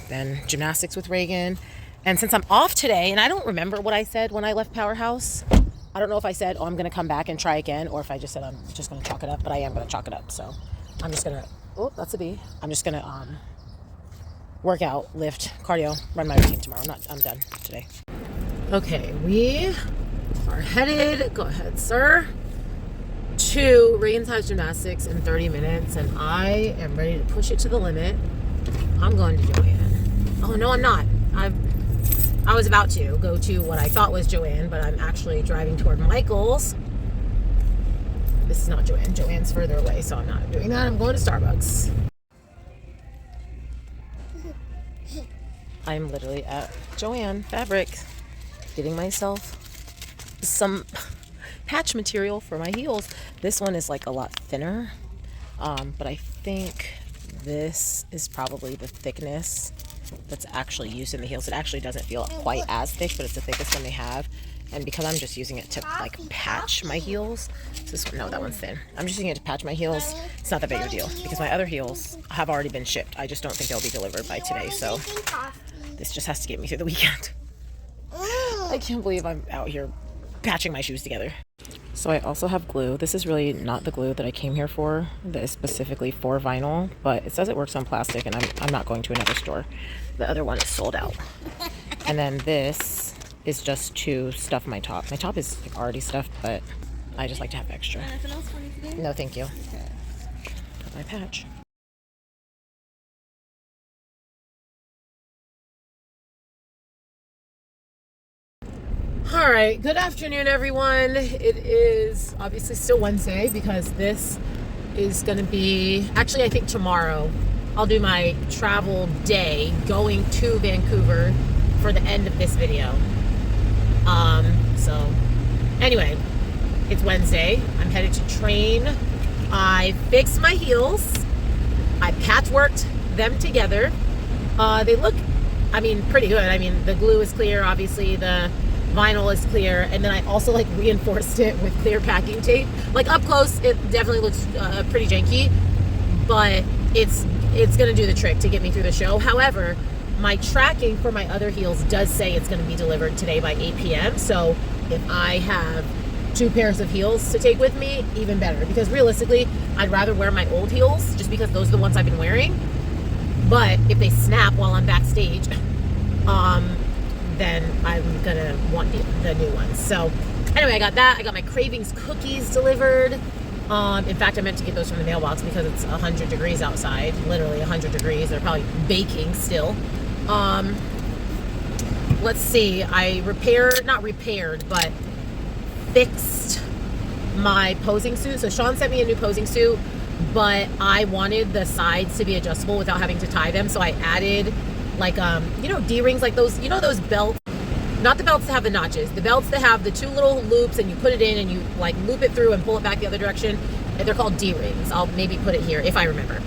Then gymnastics with Reagan. And since I'm off today, and I don't remember what I said when I left Powerhouse, I don't know if I said, oh, I'm going to come back and try again, or if I just said I'm just going to chalk it up, but I am going to chalk it up. So I'm just going to, oh, that's a B. I'm just going to work out, lift, cardio, run my routine tomorrow. I'm done today. Okay, we are headed, go ahead, sir, to Reagan's House Gymnastics in 30 minutes, and I am ready to push it to the limit. I'm going to Joanne. Oh, no, I'm not. I was about to go to what I thought was Joanne, but I'm actually driving toward Michael's. This is not Joanne. Joanne's further away, so I'm not doing that. I'm going to Starbucks. I'm literally at Joanne Fabric getting myself some patch material for my heels. This one is like a lot thinner, but I think this is probably the thickness that's actually used in the heels. It actually doesn't feel quite as thick, but it's the thickest one they have. And because I'm just using it to like patch my heels, no, that one's thin. I'm just using it to patch my heels. It's not that big of a deal because my other heels have already been shipped. I just don't think they'll be delivered by today. So this just has to get me through the weekend. I can't believe I'm out here patching my shoes together. So I also have glue. This is really not the glue that I came here for, that is specifically for vinyl, but it says it works on plastic, and I'm not going to another store. The other one is sold out. And then this is just to stuff my top. My top is already stuffed, but I just like to have extra. Anything else for me today? No, thank you. Okay. Got my patch. All right, good afternoon, everyone. It is obviously still Wednesday because this is going to be, actually, I think tomorrow I'll do my travel day going to Vancouver for the end of this video. So anyway, it's Wednesday. I'm headed to train. I fixed my heels. I patchworked them together. They look, I mean, pretty good. I mean, the glue is clear, obviously. The vinyl is clear, and then I also like reinforced it with clear packing tape. Like up close, it definitely looks pretty janky, but it's gonna do the trick to get me through the show. However, my tracking for my other heels does say it's gonna be delivered today by 8 p.m. So if I have 2 pairs of heels to take with me, even better, because realistically I'd rather wear my old heels just because those are the ones I've been wearing. But if they snap while I'm backstage, then I'm gonna want the new ones. So anyway, I got that. I got my Cravings cookies delivered. In fact, I meant to get those from the mailbox because it's 100 degrees outside, literally 100 degrees. They're probably baking still. Let's see, I not repaired, but fixed my posing suit. So Sean sent me a new posing suit, but I wanted the sides to be adjustable without having to tie them. So I added like, D-rings, like those, those belts, not the belts that have the notches, the belts that have the 2 little loops and you put it in and you like loop it through and pull it back the other direction. And they're called D-rings. I'll maybe put it here if I remember.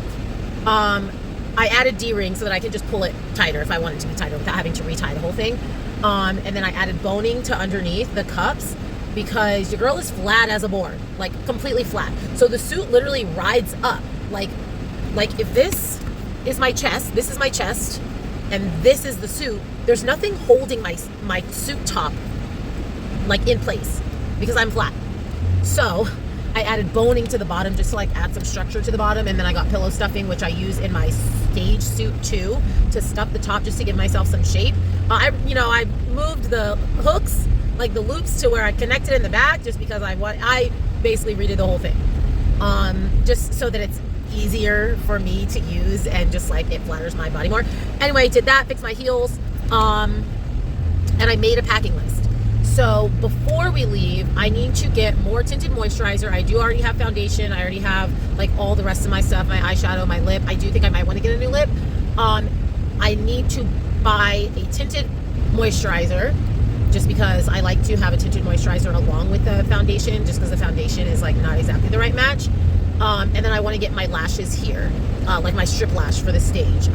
I added D-rings so that I could just pull it tighter if I wanted to be tighter without having to retie the whole thing. And then I added boning to underneath the cups because your girl is flat as a board, like completely flat. So the suit literally rides up. Like if this is my chest, this is my chest, and this is the suit, there's nothing holding my suit top like in place because I'm flat. So I added boning to the bottom just to like add some structure to the bottom, and then I got pillow stuffing, which I use in my stage suit too, to stuff the top just to give myself some shape. I moved the hooks, like the loops, to where I connected in the back just because I basically redid the whole thing, just so that it's easier for me to use and just like it flatters my body more. Anyway, did that, fixed my heels, and I made a packing list. So before we leave, I need to get more tinted moisturizer. I do already have foundation. I already have like all the rest of my stuff, my eyeshadow, my lip. I do think I might want to get a new lip. I need to buy a tinted moisturizer just because I like to have a tinted moisturizer along with the foundation, just because the foundation is like not exactly the right match. And then I want to get my lashes here, like my strip lash for the stage.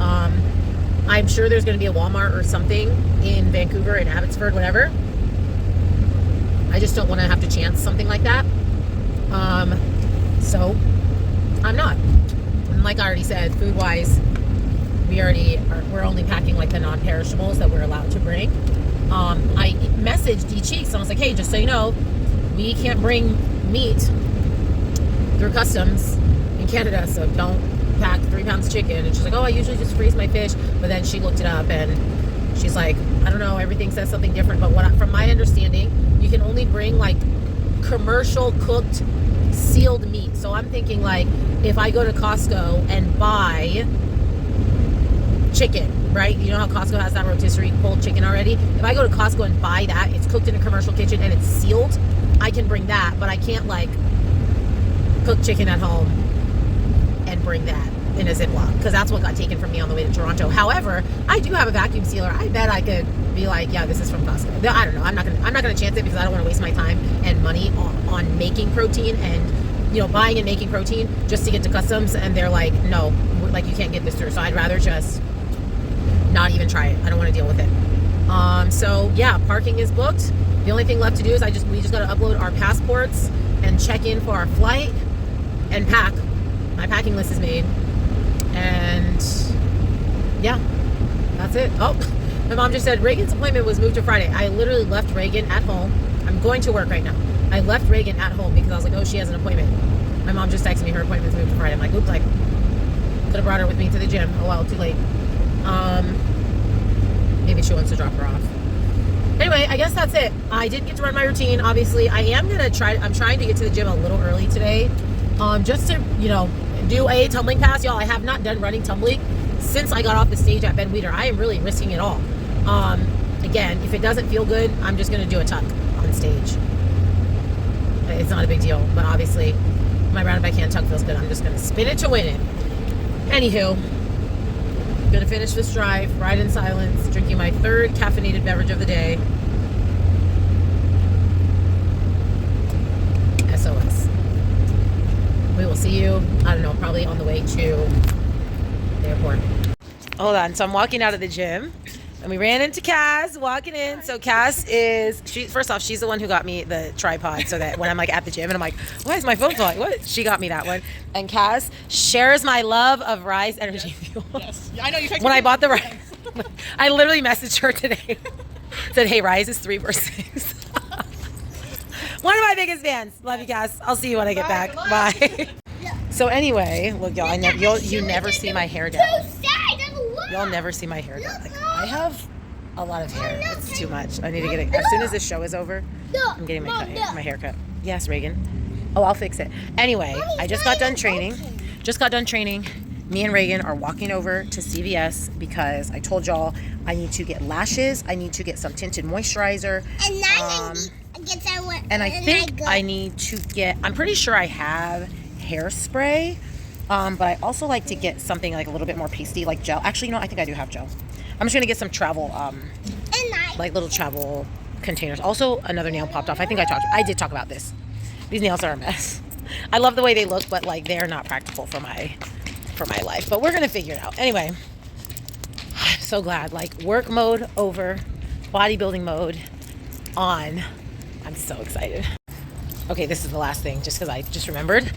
I'm sure there's going to be a Walmart or something in Vancouver, in Abbotsford, whatever. I just don't want to have to chance something like that. So I'm not. And like I already said, food-wise, we're only packing like the non-perishables that we're allowed to bring. I messaged D-Cheeks and I was like, hey, just so you know, we can't bring meat through customs in Canada, so don't pack 3 pounds of chicken. And she's like, oh, I usually just freeze my fish. But then she looked it up and she's like, I don't know, everything says something different, but from my understanding, you can only bring like commercial cooked sealed meat. So I'm thinking like if I go to Costco and buy chicken, right? You know how Costco has that rotisserie pulled chicken already? If I go to Costco and buy that, it's cooked in a commercial kitchen and it's sealed, I can bring that, but I can't like cook chicken at home and bring that in a Ziploc, because that's what got taken from me on the way to Toronto. However, I do have a vacuum sealer. I bet I could be like, yeah, this is from Costco. I don't know. I'm not gonna chance it because I don't want to waste my time and money on making protein and buying and making protein just to get to customs, and they're like, no, like you can't get this through. So I'd rather just not even try it. I don't want to deal with it. So yeah, parking is booked. The only thing left to do is we just got to upload our passports and check in for our flight and pack. My packing list is made. And yeah, that's it. Oh, my mom just said Reagan's appointment was moved to Friday. I literally left Reagan at home. I'm going to work right now. I left Reagan at home because I was like, oh, she has an appointment. My mom just texted me her appointment's moved to Friday. I'm like, oops, I could have brought her with me to the gym. Oh well, too late. Maybe she wants to drop her off. Anyway, I guess that's it. I did get to run my routine. Obviously, I'm trying to get to the gym a little early today, just to, you know, do a tumbling pass. Y'all, I have not done running tumbling since I got off the stage at Ben Weider. I am really risking it all. Again, if it doesn't feel good, I'm just going to do a tuck on stage. It's not a big deal, but obviously my round if I can't tuck feels good. I'm just going to spin it to win it. Anywho, gonna finish this drive, ride in silence, drinking my third caffeinated beverage of the day. SOS. We will see you, I don't know, probably on the way to the airport. Hold on, so I'm walking out of the gym and we ran into Cass walking in. So Cass first off, she's the one who got me the tripod so that when I'm like at the gym and I'm like, why is my phone falling? What? She got me that one. And Cass shares my love of Rise Energy Fuel. Yes. I know you texted When me. I bought the Rise, I literally messaged her today. Said, hey, Rise is 3 versus 6. One of my biggest fans. Love you, Cass. I'll see you when I get back. Bye. So anyway, look, y'all, you never see my hair down. Y'all never see my hair down. Like, I have a lot of hair. It's too much. I need to get it. As soon as this show is over, I'm getting my hair cut. Yes, Reagan. Oh, I'll fix it. Anyway, I just got done training. Me and Reagan are walking over to CVS because I told y'all I need to get lashes. I need to get some tinted moisturizer. And I need to get that. And I think I need to get, I'm pretty sure I have hairspray. But I also like to get something like a little bit more pasty, like gel. Actually, you know, I think I do have gel. I'm just gonna get some travel, like little travel containers. Also, another nail popped off. I think I did talk about this. These nails are a mess. I love the way they look, but like they're not practical for my life. But we're gonna figure it out. Anyway, I'm so glad. Like work mode over, bodybuilding mode on. I'm so excited. Okay, this is the last thing, just because I just remembered.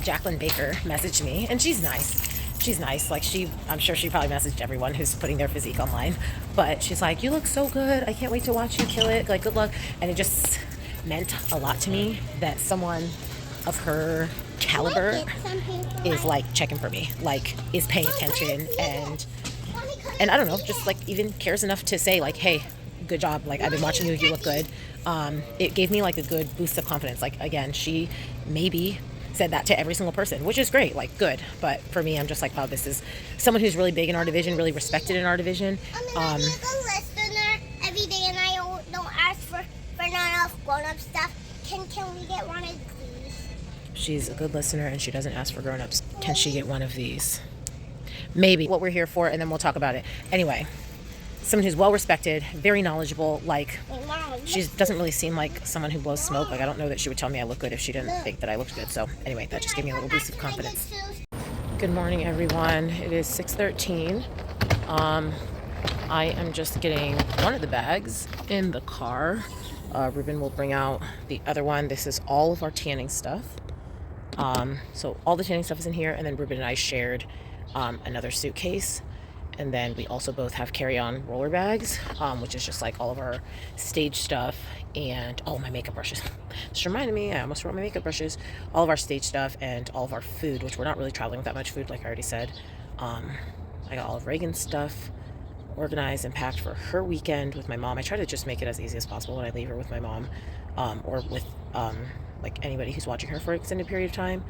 Jacqueline Baker messaged me, and she's nice. She's nice. Like I'm sure she probably messaged everyone who's putting their physique online. But she's like, you look so good. I can't wait to watch you kill it. Like, good luck. And it just meant a lot to me that someone of her caliber is like checking for me, like is paying attention, and I don't know, just like even cares enough to say like, hey, good job. Like, I've been watching you. You look good. It gave me like a good boost of confidence. Like, again, she maybe said that to every single person, which is great, like good. But for me, I'm just like, wow, this is someone who's really big in our division, really respected in our division. I'm a listener every day, and I don't ask for not enough grown-up stuff. Can we get one of these? She's a good listener, and she doesn't ask for grown-ups. Can she get one of these? Maybe. What we're here for, and then we'll talk about it. Anyway, someone who's well respected, very knowledgeable. Like, she doesn't really seem like someone who blows smoke. Like, I don't know that she would tell me I look good if she didn't think that I looked good. So anyway, that just gave me a little boost of confidence. Good morning, everyone. It is 6:13. I am just getting one of the bags in the car. Ruben will bring out the other one. This is all of our tanning stuff. So all the tanning stuff is in here, and then Ruben and I shared another suitcase. And then we also both have carry-on roller bags, which is just like all of our stage stuff and my makeup brushes. Just reminded me, I almost forgot my makeup brushes. All of our stage stuff and all of our food, which we're not really traveling with that much food, like I already said. I got all of Reagan's stuff organized and packed for her weekend with my mom. I try to just make it as easy as possible when I leave her with my mom, or with like anybody who's watching her for an extended period of time.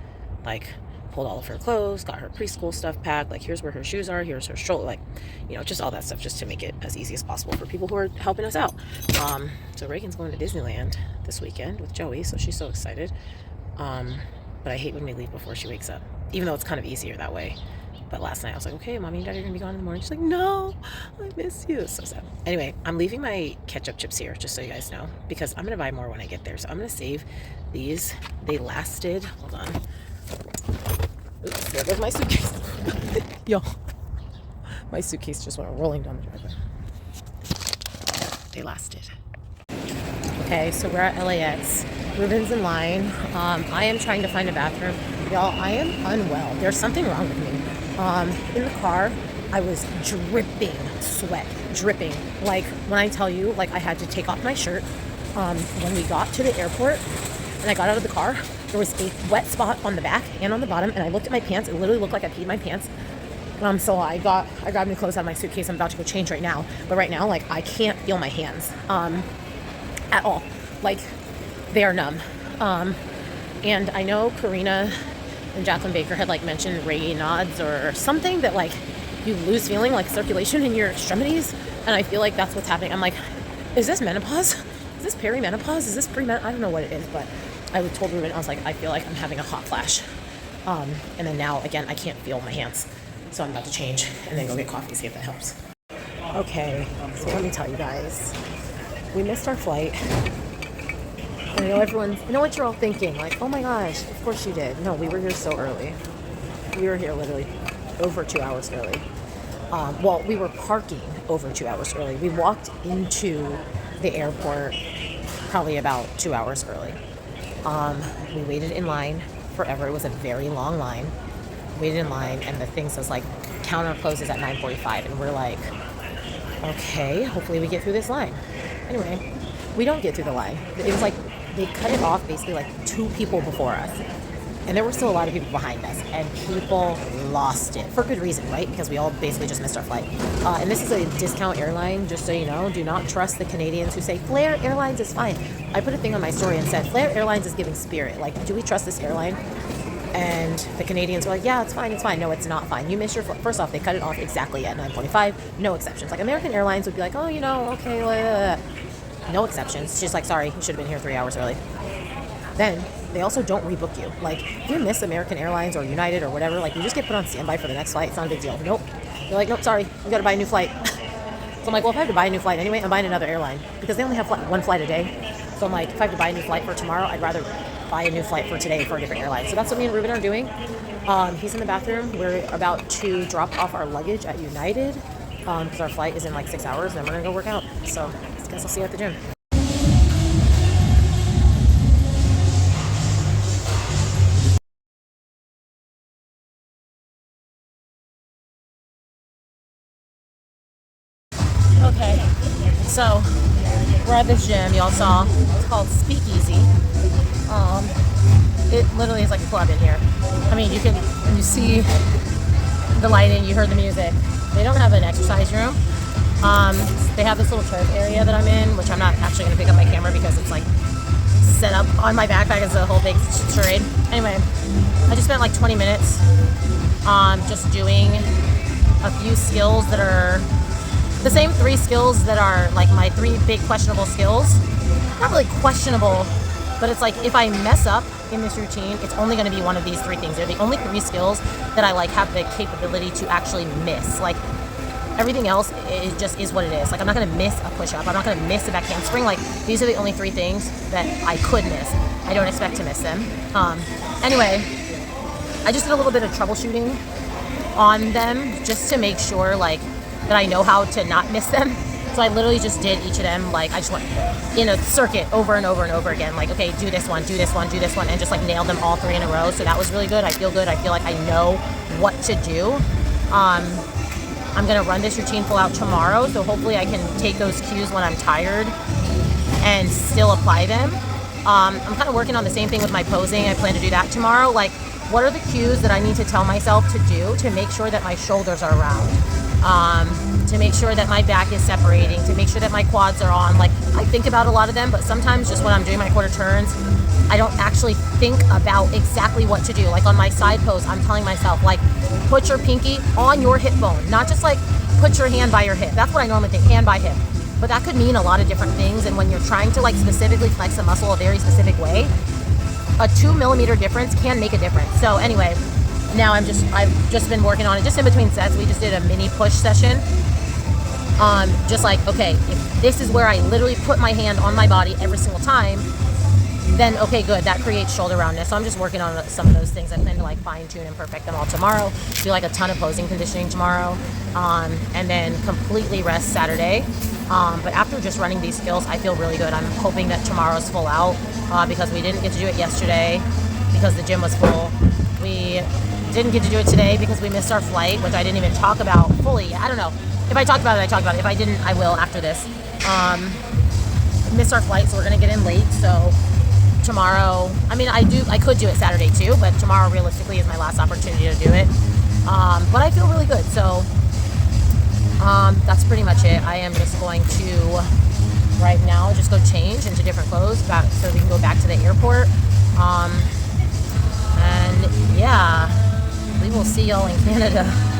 Like, pulled all of her clothes, got her preschool stuff packed, like here's where her shoes are, here's her stroller, like, you know, just all that stuff, just to make it as easy as possible for people who are helping us out. So Reagan's going to Disneyland this weekend with Joey, so she's so excited. But I hate when we leave before she wakes up, even though it's kind of easier that way. But last night I was like, okay, mommy and daddy are gonna be gone in the morning. She's like, no, I miss you. It's so sad. Anyway, I'm leaving my ketchup chips here, just so you guys know, because I'm gonna buy more when I get there. So I'm gonna save these. They lasted, hold on. Oops, there goes my suitcase. Yo, my suitcase just went rolling down the driveway. They lasted. Okay, so we're at LAX. Ruben's in line. I am trying to find a bathroom. Y'all, I am unwell. There's something wrong with me. In the car, I was dripping sweat, dripping. Like, when I tell you, like, I had to take off my shirt. When we got to the airport, and I got out of the car. There was a wet spot on the back and on the bottom, and I looked at my pants. It literally looked like I peed my pants. So I grabbed new clothes out of my suitcase. I'm about to go change right now. But right now, like, I can't feel my hands at all. Like, they are numb. And I know Karina and Jacqueline Baker had like mentioned Raynaud's or something, that like you lose feeling, like circulation in your extremities. And I feel like that's what's happening. I'm like, is this menopause? Is this perimenopause? Is this premenopause? I don't know what it is, but I told Ruben, I was like, I feel like I'm having a hot flash. And then now, again, I can't feel my hands. So I'm about to change and then go get coffee, see if that helps. Okay, so let me tell you guys. We missed our flight. And I know what you're all thinking. Like, oh my gosh, of course you did. No, we were here so early. We were here literally over 2 hours early. Well, we were parking over 2 hours early. We walked into the airport probably about 2 hours early. We waited in line forever. It was a very long line. Waited in line, and the thing says like counter closes at 9:45, and we're like, okay, hopefully we get through this line. Anyway, we don't get through the line. It was like they cut it off basically like 2 people before us, and there were still a lot of people behind us, and people lost it for good reason, right? Because we all basically just missed our flight. And this is a discount airline, just so you know. Do not trust the Canadians who say Flair Airlines is fine. I put a thing on my story and said Flair Airlines is giving Spirit. Like, do we trust this airline? And the Canadians were like, yeah, it's fine, it's fine. No, it's not fine. You missed your flight. First off, they cut it off exactly at 9:45. No exceptions. Like, American Airlines would be like, oh, you know, okay, no exceptions. She's like, sorry, you should have been here 3 hours early. Then they also don't rebook you. Like, if you miss American Airlines or United or whatever, like, you just get put on standby for the next flight. It's not a big deal. Nope. They're like, nope, sorry, you got to buy a new flight. So I'm like, well, if I have to buy a new flight anyway, I'm buying another airline, because they only have one flight a day. So I'm like, if I have to buy a new flight for tomorrow, I'd rather buy a new flight for today for a different airline. So that's what me and Ruben are doing. He's in the bathroom. We're about to drop off our luggage at United, because our flight is in like 6 hours, and then we're gonna go work out. So I guess I'll see you at the gym. Okay, so we're at this gym. Y'all saw. It's called Speakeasy. It literally is like a club in here. I mean, you see the lighting, you heard the music. They don't have an exercise room. They have this little turf area that I'm in, which I'm not actually going to pick up my camera because it's like set up on my backpack as a whole big charade. Anyway, I just spent like 20 minutes just doing a few skills that are the same 3 skills that are like my 3 big questionable skills. Not really questionable, but it's like if I mess up in this routine, it's only going to be one of these 3 things. They're the only 3 skills that I like have the capability to actually miss. Like, everything else is what it is. Like, I'm not going to miss a push-up. I'm not going to miss a back handspring. Like, these are the only 3 things that I could miss. I don't expect to miss them. Anyway, I just did a little bit of troubleshooting on them just to make sure, like, that I know how to not miss them. So I literally just did each of them. Like, I just went in a circuit over and over and over again. Like, okay, do this one, do this one, do this one, and just like nailed them all 3 in a row. So that was really good. I feel good. I feel like I know what to do. I'm gonna run this routine full out tomorrow. So hopefully I can take those cues when I'm tired and still apply them. I'm kind of working on the same thing with my posing. I plan to do that tomorrow. Like, what are the cues that I need to tell myself to do to make sure that my shoulders are round? To make sure that my back is separating, to make sure that my quads are on. Like, I think about a lot of them, but sometimes just when I'm doing my quarter turns, I don't actually think about exactly what to do. Like on my side pose, I'm telling myself, like, put your pinky on your hip bone, not just like put your hand by your hip. That's what I normally think, hand by hip. But that could mean a lot of different things. And when you're trying to like specifically flex a muscle a very specific way, a 2 millimeter difference can make a difference. So anyway, now I've just been working on it just in between sets. We just did a mini push session. Just like, okay, if this is where I literally put my hand on my body every single time, then okay, good, that creates shoulder roundness. So I'm just working on some of those things. I plan to like fine tune and perfect them all tomorrow, do like a ton of posing conditioning tomorrow, and then completely rest Saturday. But after just running these skills, I feel really good. I'm hoping that tomorrow's full out, because we didn't get to do it yesterday because the gym was full. We didn't get to do it today because we missed our flight, which I didn't even talk about fully. I don't know. If I talked about it, I talked about it. If I didn't, I will after this. Missed our flight, so we're going to get in late. So tomorrow, I mean, I could do it Saturday too, but tomorrow realistically is my last opportunity to do it. But I feel really good. So that's pretty much it. I am just going to right now just go change into different clothes back so we can go back to the airport. And yeah, we will see y'all in Canada.